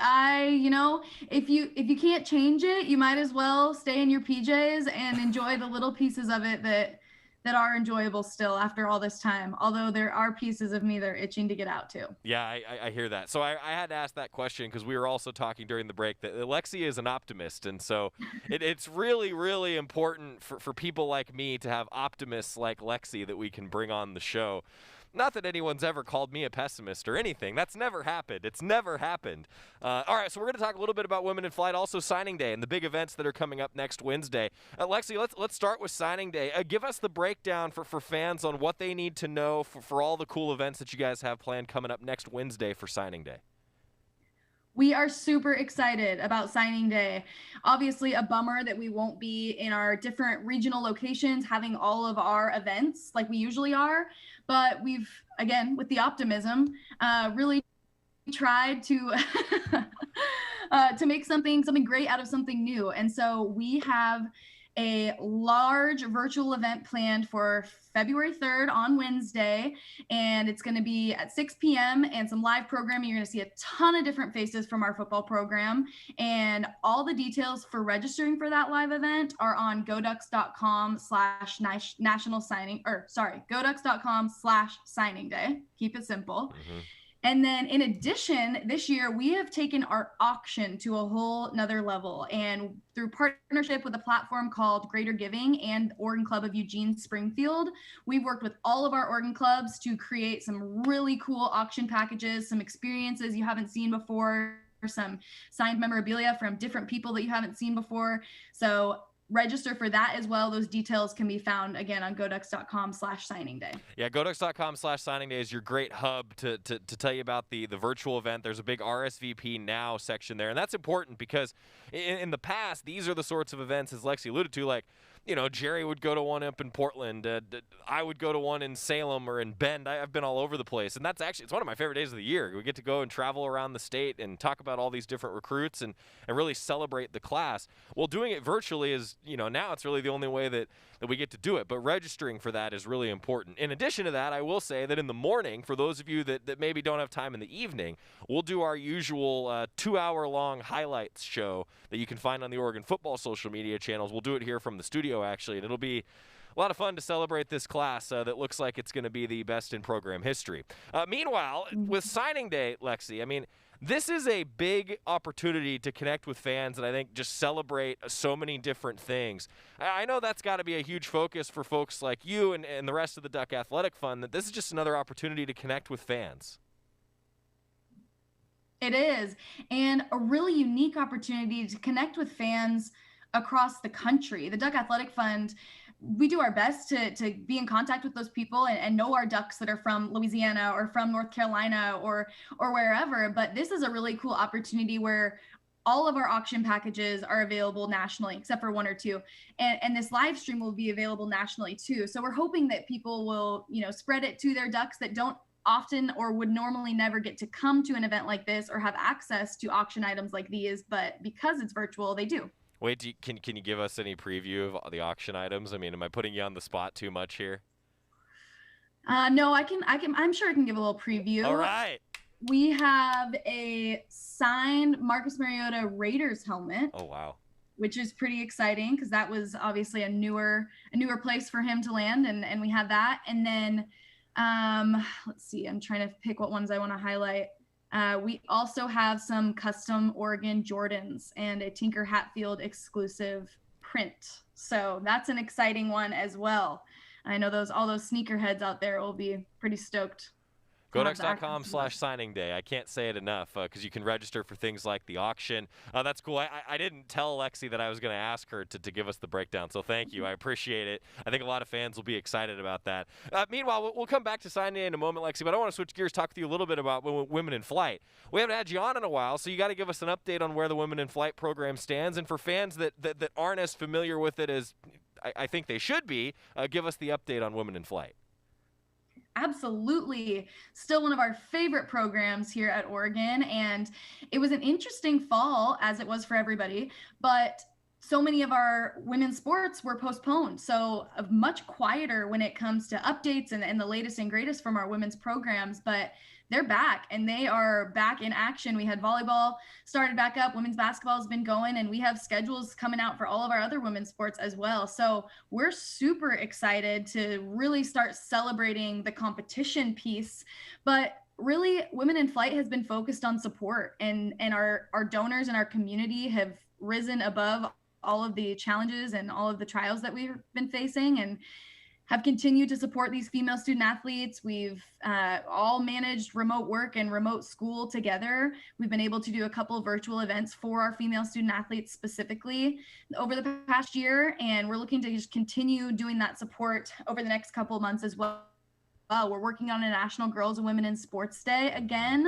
if you can't change it, you might as well stay in your PJs and enjoy the little pieces of it that are enjoyable still after all this time. Although there are pieces of me that are itching to get out too. Yeah, I hear that. So I had to ask that question because we were also talking during the break that Lexi is an optimist. And so it's really, really important for people like me to have optimists like Lexi that we can bring on the show. Not that anyone's ever called me a pessimist or anything. That's never happened. It's never happened. All right, so we're going to talk a little bit about Women in Flight, also signing day and the big events that are coming up next Wednesday. Lexi, let's start with signing day. Give us the breakdown for fans on what they need to know for all the cool events that you guys have planned coming up next Wednesday for signing day. We are super excited about signing day. Obviously, a bummer that we won't be in our different regional locations having all of our events like we usually are. But we've, again, with the optimism, really tried to make something great out of something new. And so we have a large virtual event planned for February 3rd on Wednesday, and it's going to be at 6 p.m. and some live programming. You're going to see a ton of different faces from our football program, and all the details for registering for that live event are on goducks.com/signing day. Keep it simple. Mm-hmm. And then in addition, this year we have taken our auction to a whole nother level, and through partnership with a platform called Greater Giving and Oregon Club of Eugene Springfield, we've worked with all of our Oregon clubs to create some really cool auction packages, some experiences you haven't seen before, some signed memorabilia from different people that you haven't seen before. So register for that as well. Those details can be found again on goducks.com/signing day. Yeah, goducks.com/signing day is your great hub to tell you about the virtual event. There's a big RSVP now section there, and that's important because in the past, these are the sorts of events, as Lexi alluded to, like, you know, Jerry would go to one up in Portland. I would go to one in Salem or in Bend. I've been all over the place. And it's one of my favorite days of the year. We get to go and travel around the state and talk about all these different recruits and really celebrate the class. Well, doing it virtually is, now it's really the only way that we get to do it. But registering for that is really important. In addition to that, I will say that in the morning, for those of you that maybe don't have time in the evening, we'll do our usual 2-hour-long highlights show that you can find on the Oregon football social media channels. We'll do it here from the studio, actually, and it'll be a lot of fun to celebrate this class that looks like it's going to be the best in program history. Meanwhile, with signing day, Lexi, I mean, this is a big opportunity to connect with fans and I think just celebrate so many different things. I know that's got to be a huge focus for folks like you and the rest of the Duck Athletic Fund, that this is just another opportunity to connect with fans. It is, and a really unique opportunity to connect with fans across the country. The Duck Athletic Fund, we do our best to be in contact with those people and know our Ducks that are from Louisiana or from North Carolina or wherever. But this is a really cool opportunity where all of our auction packages are available nationally, except for one or two. And this live stream will be available nationally too. So we're hoping that people will, spread it to their Ducks that don't often or would normally never get to come to an event like this or have access to auction items like these. But because it's virtual, they do. Wait, can you give us any preview of the auction items? I mean, am I putting you on the spot too much here? No, I can. I'm sure I can give a little preview. All right. We have a signed Marcus Mariota Raiders helmet. Oh, wow. Which is pretty exciting because that was obviously a newer place for him to land, and we had that. And then let's see, I'm trying to pick what ones I want to highlight. We also have some custom Oregon Jordans and a Tinker Hatfield exclusive print. So that's an exciting one as well. I know all those sneakerheads out there will be pretty stoked. GoDucks.com/signing day. I can't say it enough because you can register for things like the auction. That's cool. I didn't tell Lexi that I was going to ask her to give us the breakdown, so thank you. I appreciate it. I think a lot of fans will be excited about that. Meanwhile, we'll come back to signing day in a moment, Lexi, but I want to switch gears, talk with you a little bit about Women in Flight. We haven't had you on in a while, so you got to give us an update on where the Women in Flight program stands. And for fans that aren't as familiar with it as I think they should be, give us the update on Women in Flight. Absolutely. Still one of our favorite programs here at Oregon. And it was an interesting fall, as it was for everybody, but so many of our women's sports were postponed. So much quieter when it comes to updates and the latest and greatest from our women's programs. But they're back, and they are back in action. We had volleyball started back up. Women's basketball has been going, and we have schedules coming out for all of our other women's sports as well. So we're super excited to really start celebrating the competition piece. But really, Women in Flight has been focused on support, and our donors and our community have risen above all of the challenges and all of the trials that we've been facing, and have continued to support these female student athletes. We've all managed remote work and remote school together. We've been able to do a couple of virtual events for our female student athletes specifically over the past year, and we're looking to just continue doing that support over the next couple of months as well. We're working on a National Girls and Women in Sports Day again,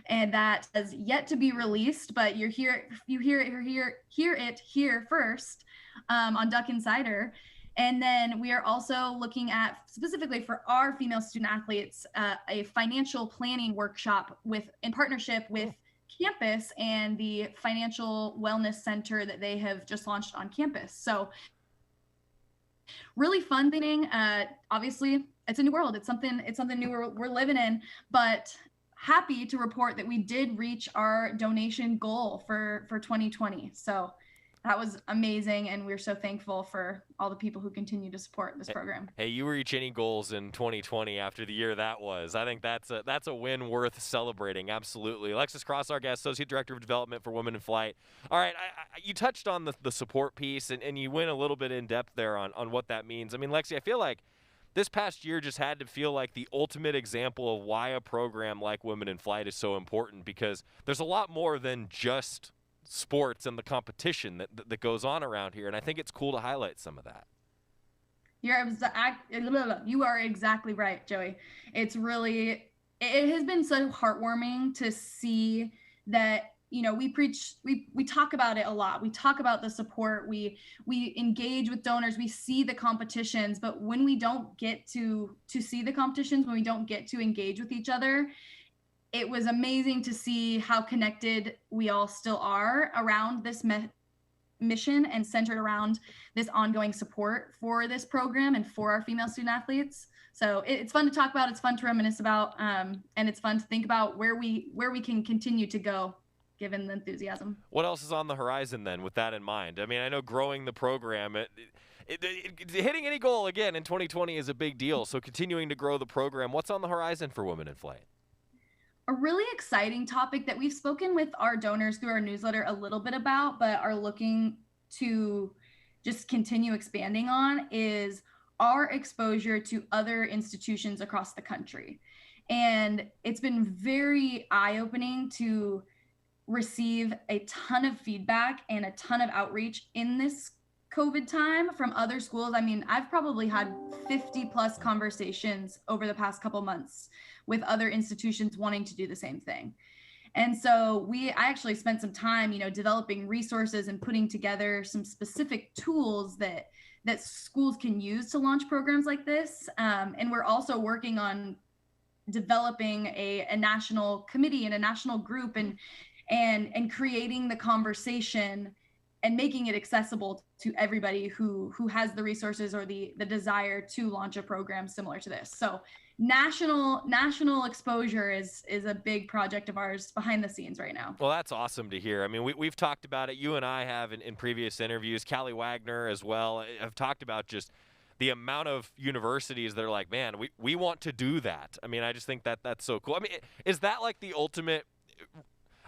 and that has yet to be released, but you hear it here first on Duck Insider. And then we are also looking at, specifically for our female student athletes, a financial planning workshop in partnership with campus and the Financial Wellness Center that they have just launched on campus. So really fun thing. Obviously, it's a new world. It's something new we're living in, but happy to report that we did reach our donation goal for 2020. So that was amazing, and we're so thankful for all the people who continue to support this program. Hey, you reach any goals in 2020 after the year that was. I think that's a win worth celebrating, absolutely. Alexis Cross, our guest, Associate Director of Development for Women in Flight. All right, you touched on the support piece, and you went a little bit in depth there on what that means. I mean, Lexi, I feel like this past year just had to feel like the ultimate example of why a program like Women in Flight is so important, because there's a lot more than just sports and the competition that goes on around here, and I think it's cool to highlight some of that. You are exactly right, Joey. It has been so heartwarming to see that, we talk about it a lot. We talk about the support, we engage with donors, we see the competitions, but when we don't get to see the competitions, when we don't get to engage with each other, it was amazing to see how connected we all still are around this mission and centered around this ongoing support for this program and for our female student athletes. So it's fun to talk about, it's fun to reminisce about, and it's fun to think about where we can continue to go given the enthusiasm. What else is on the horizon then with that in mind? I mean, I know growing the program, hitting any goal again in 2020 is a big deal. So continuing to grow the program, what's on the horizon for Women in Flight? A really exciting topic that we've spoken with our donors through our newsletter a little bit about, but are looking to just continue expanding on, is our exposure to other institutions across the country. And it's been very eye-opening to receive a ton of feedback and a ton of outreach in this COVID time from other schools. I mean, I've probably had 50 plus conversations over the past couple months with other institutions wanting to do the same thing. And so I actually spent some time, developing resources and putting together some specific tools that schools can use to launch programs like this. And we're also working on developing a national committee and a national group and creating the conversation and making it accessible to everybody who has the resources or the desire to launch a program similar to this. So national exposure is a big project of ours behind the scenes right now. Well, that's awesome to hear. I mean, we've talked about it. You and I have in previous interviews. Callie Wagner as well have talked about just the amount of universities that are like, man, we want to do that. I mean, I just think that's so cool. I mean, is that like the ultimate?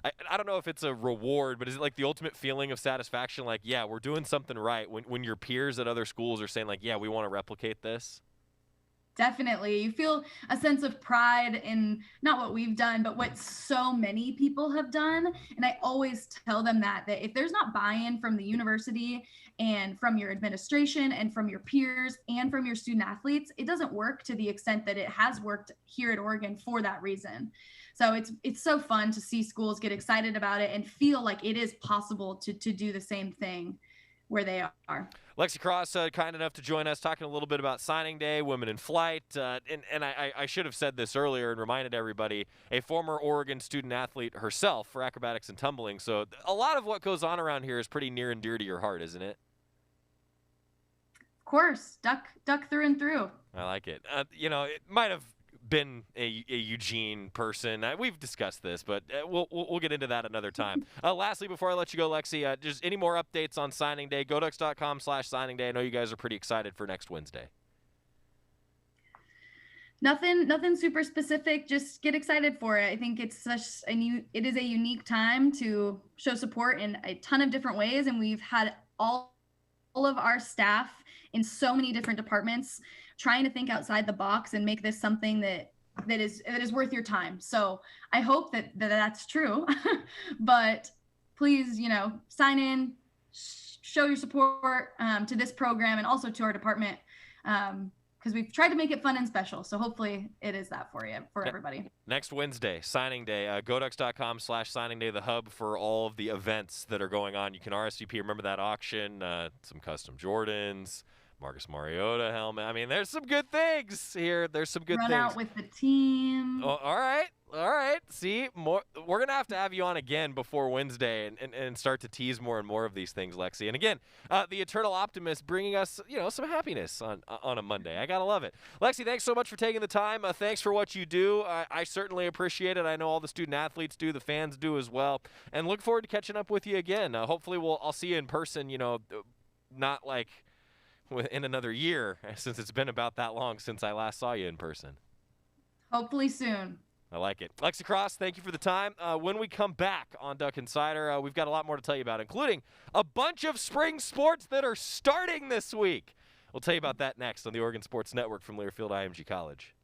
I don't know if it's a reward, but is it like the ultimate feeling of satisfaction? Like, yeah, we're doing something right when your peers at other schools are saying like, yeah, we want to replicate this? Definitely. You feel a sense of pride in not what we've done, but what so many people have done. And I always tell them that if there's not buy-in from the university and from your administration and from your peers and from your student athletes, it doesn't work to the extent that it has worked here at Oregon for that reason. So it's so fun to see schools get excited about it and feel like it is possible to do the same thing where they are. Alexis Cross, kind enough to join us, talking a little bit about signing day, women in flight. And I should have said this earlier and reminded everybody, a former Oregon student athlete herself for acrobatics and tumbling. So a lot of what goes on around here is pretty near and dear to your heart, isn't it? Of course. Duck through and through. I like it. It might have been a Eugene person. We've discussed this, but we'll get into that another time. Lastly, before I let you go, Lexi, just any more updates on signing day? GoDucks.com/signing day. I know you guys are pretty excited for next Wednesday. Nothing super specific. Just get excited for it. I think it is a unique time to show support in a ton of different ways, and we've had all of our staff in so many different departments trying to think outside the box and make this something that is worth your time. So I hope that's true, but please, sign in, show your support to this program and also to our department, because we've tried to make it fun and special. So hopefully it is that for everybody. Next Wednesday, signing day. GoDucks.com/signing day, the hub for all of the events that are going on. You can RSVP. Remember that auction, some custom Jordans, Marcus Mariota helmet. I mean, there's some good things here. There's some good things. Run out with the team. Oh, all right. See, more. We're gonna have to have you on again before Wednesday and start to tease more and more of these things, Lexi. And again, the eternal optimist, bringing us some happiness on a Monday. I gotta love it, Lexi. Thanks so much for taking the time. Thanks for what you do. I certainly appreciate it. I know all the student athletes do, the fans do as well. And look forward to catching up with you again. Hopefully, I'll see you in person. Not like in another year, since it's been about that long since I last saw you in person. Hopefully soon. I like it. Alexis Cross, thank you for the time. When we come back on Duck Insider, we've got a lot more to tell you about, including a bunch of spring sports that are starting this week. We'll tell you about that next on the Oregon Sports Network from Learfield IMG College.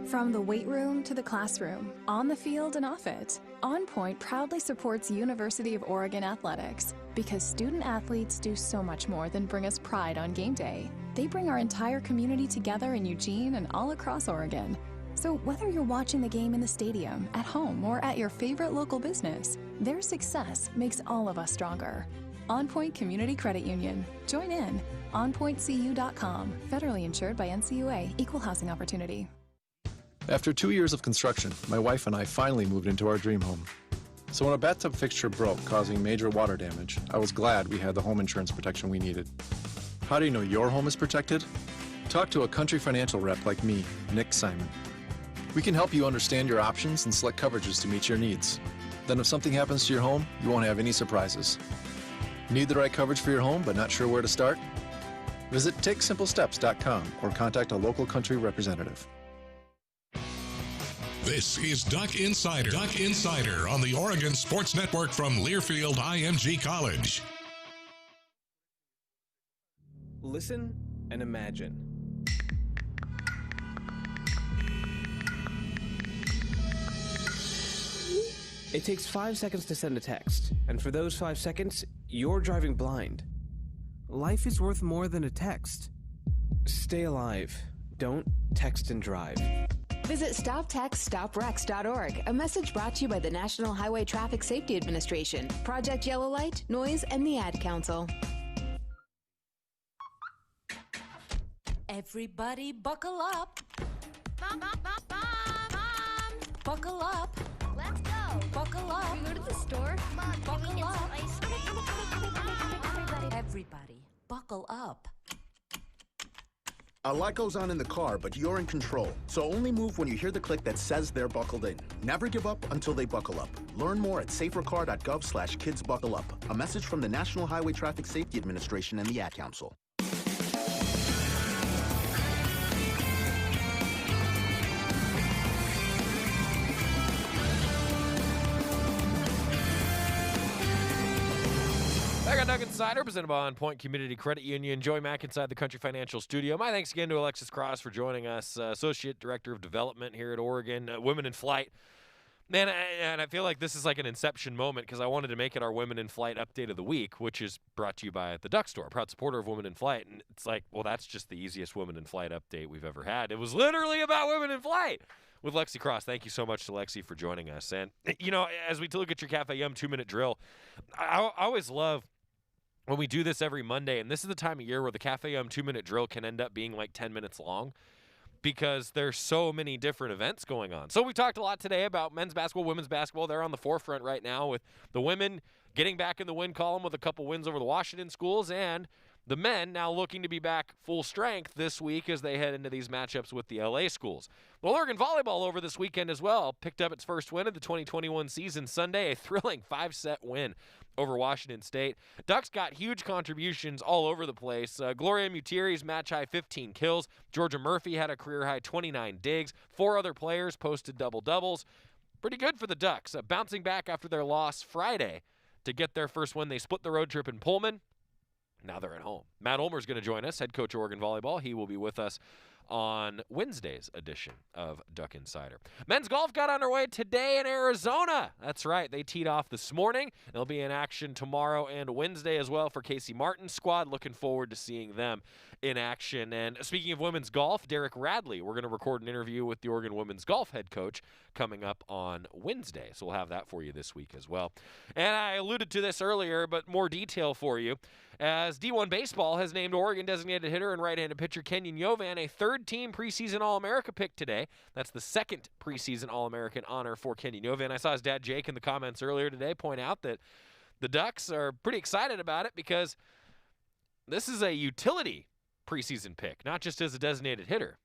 From the weight room to the classroom, on the field and off it, On Point proudly supports University of Oregon athletics because student athletes do so much more than bring us pride on game day. They bring our entire community together in Eugene and all across Oregon. So whether you're watching the game in the stadium, at home, or at your favorite local business, their success makes all of us stronger. On Point Community Credit Union. Join in. OnPointCU.com. Federally insured by NCUA. Equal housing opportunity. After 2 years of construction, my wife and I finally moved into our dream home. So when a bathtub fixture broke, causing major water damage, I was glad we had the home insurance protection we needed. How do you know your home is protected? Talk to a Country Financial rep like me, Nick Simon. We can help you understand your options and select coverages to meet your needs. Then if something happens to your home, you won't have any surprises. Need the right coverage for your home but not sure where to start? Visit TakeSimpleSteps.com or contact a local Country representative. This is Duck Insider. Duck Insider on the Oregon Sports Network from Learfield IMG College. Listen and imagine. It takes 5 seconds to send a text, and for those 5 seconds, you're driving blind. Life is worth more than a text. Stay alive. Don't text and drive. Visit StopTextStopWrecks.org, a message brought to you by the National Highway Traffic Safety Administration, Project Yellow Light, Noise, and the Ad Council. Everybody buckle up. Mom. Buckle up. Let's go. Buckle up. Can we go to the store? Mom, buckle can we get up. some ice cream? Everybody, buckle up. A lot goes on in the car, but you're in control. So only move when you hear the click that says they're buckled in. Never give up until they buckle up. Learn more at safercar.gov/kidsbuckleup. A message from the National Highway Traffic Safety Administration and the Ad Council. I got Duck Insider, presented by On Point Community Credit Union. Joey Mack inside the Country Financial Studio. My thanks again to Alexis Cross for joining us, Associate Director of Development here at Oregon, Women in Flight. Man, and I feel like this is like an inception moment because I wanted to make it our Women in Flight update of the week, which is brought to you by the Duck Store, proud supporter of Women in Flight. And it's like, well, that's just the easiest Women in Flight update we've ever had. It was literally about Women in Flight with Lexi Cross. Thank you so much to Lexi for joining us. And, you know, as we look at your Cafe Yum 2-minute drill, I always love when we do this every Monday, and this is the time of year where the Cafe Yum 2-minute drill can end up being like 10 minutes long, because there's so many different events going on. So we talked a lot today about men's basketball, women's basketball. They're on the forefront right now with the women getting back in the win column with a couple wins over the Washington schools, and the men now looking to be back full strength this week as they head into these matchups with the LA schools. Well, Oregon volleyball over this weekend as well picked up its first win of the 2021 season Sunday, a thrilling 5-set win over Washington State. Ducks got huge contributions all over the place. Gloria Mutiri's match-high 15 kills. Georgia Murphy had a career-high 29 digs. 4 other players posted double-doubles. Pretty good for the Ducks. Bouncing back after their loss Friday to get their first win. They split the road trip in Pullman. Now they're at home. Matt Ulmer's going to join us, head coach of Oregon volleyball. He will be with us on Wednesday's edition of Duck Insider. Men's golf got underway today in Arizona. That's right. They teed off this morning. They'll be in action tomorrow and Wednesday as well for Casey Martin's squad. Looking forward to seeing them in action. And speaking of women's golf, Derek Radley, we're going to record an interview with the Oregon women's golf head coach coming up on Wednesday. So we'll have that for you this week as well. And I alluded to this earlier, but more detail for you, as D1 Baseball has named Oregon designated hitter and right-handed pitcher Kenyon Yovan a third-team preseason All-America pick today. That's the second preseason All-American honor for Kenyon Yovan. I saw his dad Jake in the comments earlier today point out that the Ducks are pretty excited about it because this is a utility preseason pick, not just as a designated hitter.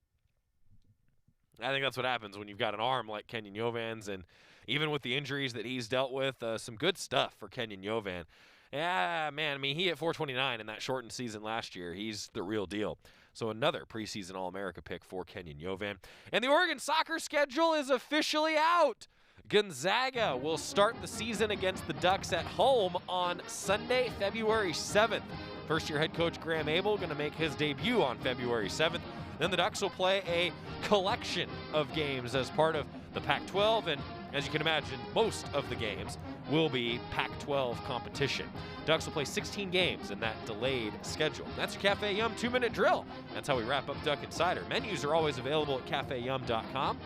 I think that's what happens when you've got an arm like Kenyon Yovan's, and even with the injuries that he's dealt with, some good stuff for Kenyon Yovan. Yeah, man, I mean, he hit 429 in that shortened season last year. He's the real deal. So another preseason All-America pick for Kenyon Yovan. And the Oregon soccer schedule is officially out. Gonzaga will start the season against the Ducks at home on Sunday, February 7th. First-year head coach Graham Abel going to make his debut on February 7th. Then the Ducks will play a collection of games as part of the Pac-12, and as you can imagine, most of the games will be Pac-12 competition. Ducks will play 16 games in that delayed schedule. That's your Cafe Yum 2-minute drill. That's how we wrap up Duck Insider. Menus are always available at cafeyum.com.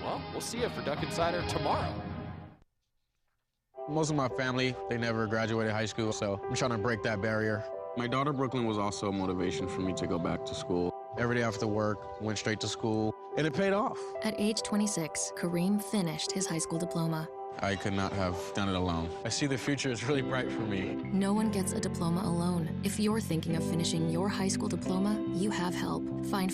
Well, we'll see you for Duck Insider tomorrow. Most of my family, they never graduated high school, so I'm trying to break that barrier. My daughter Brooklyn was also a motivation for me to go back to school. Every day after work, went straight to school, and it paid off. At age 26, Kareem finished his high school diploma. I could not have done it alone. I see the future is really bright for me. No one gets a diploma alone. If you're thinking of finishing your high school diploma, you have help. Find